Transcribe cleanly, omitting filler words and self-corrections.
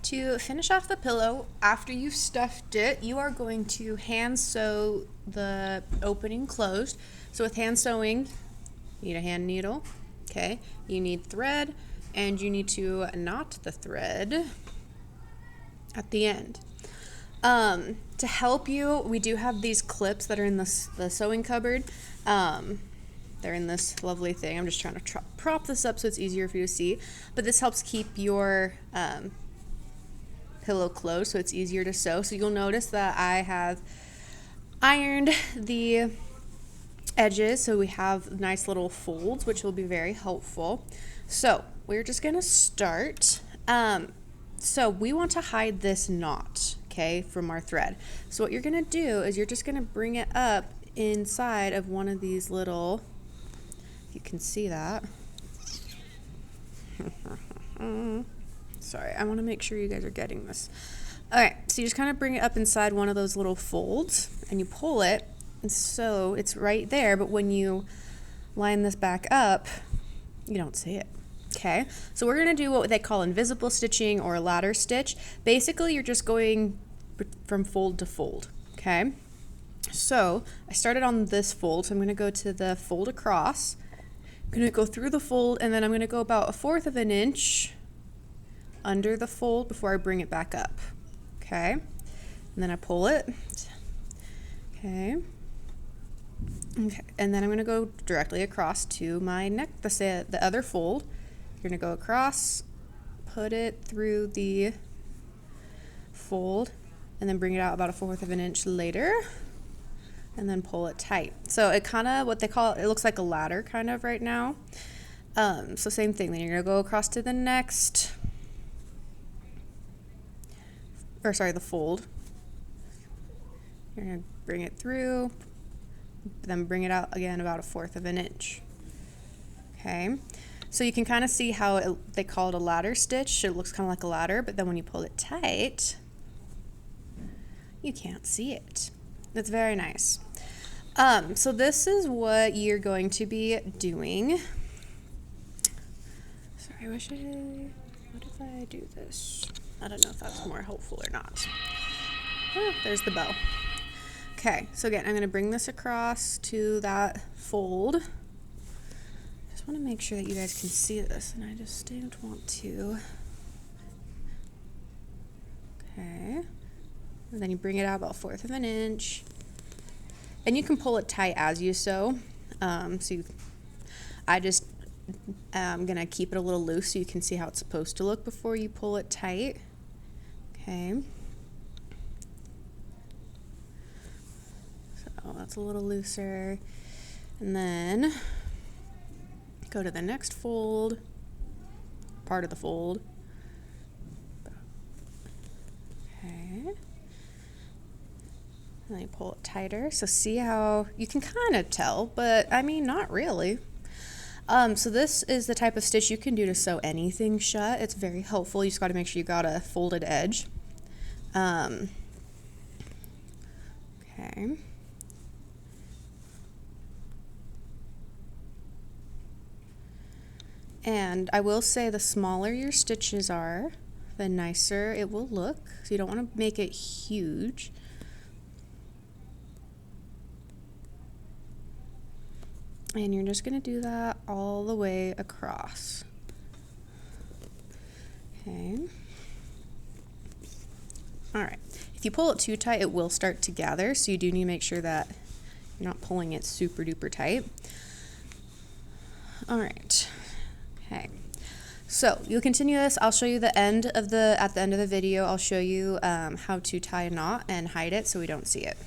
To finish off the pillow, after you've stuffed it, you are going to hand sew the opening closed. So with hand sewing, you need a hand needle, okay? You need thread, and you need to knot the thread at the end. To help you, we do have these clips that are in the sewing cupboard. They're in this lovely thing. I'm just trying to prop this up so it's easier for you to see. But this helps keep your pillow closed so it's easier to sew. So you'll notice that I have ironed the edges so we have nice little folds, which will be very helpful. So we're just going to start. So we want to hide this knot, okay, from our thread. So what you're going to do is you're just going to bring it up inside of one of these little, you can see that. Sorry, I want to make sure you guys are getting this. Okay, so you just kind of bring it up inside one of those little folds and you pull it, and so it's right there, but when you line this back up, you don't see it. Okay, so we're going to do what they call invisible stitching or a ladder stitch. Basically, you're just going from fold to fold, okay? So I started on this fold, so I'm going to go to the fold across. I'm going to go through the fold, and then I'm going to go about 1/4 of an inch under the fold before I bring it back up, okay? And then I pull it, okay? Okay, and then I'm going to go directly across to my neck, the other fold. You're going to go across, put it through the fold, and then bring it out about 1/4 of an inch later, and then pull it tight. So it kind of, what they call it looks like a ladder kind of right now. So same thing, then you're going to go across to the next, the fold. You're going to bring it through, then bring it out again about 1/4 of an inch. Okay, so you can kind of see how they call it a ladder stitch. It looks kind of like a ladder, but then when you pull it tight, you can't see it. It's very nice. So this is what you're going to be doing. Sorry, what if I do this? I don't know if that's more helpful or not. Oh, there's the bow. Okay, so again, I'm going to bring this across to that fold. Just want to make sure that you guys can see this, and I just don't want to. Okay, and then you bring it out about 1/4 of an inch, and you can pull it tight as you sew. I'm going to keep it a little loose so you can see how it's supposed to look before you pull it tight. Okay. So that's a little looser. And then go to the next fold, part of the fold. Okay. And then you pull it tighter. So see how you can kind of tell, but I mean, not really. So this is the type of stitch you can do to sew anything shut. It's very helpful. You just got to make sure you got a folded edge. Okay. And I will say the smaller your stitches are, the nicer it will look. So you don't want to make it huge. And you're just going to do that all the way across. Okay. All right. If you pull it too tight, it will start to gather, so you do need to make sure that you're not pulling it super duper tight. All right. Okay. So you'll continue this. I'll show you at the end of the video. I'll show you how to tie a knot and hide it so we don't see it.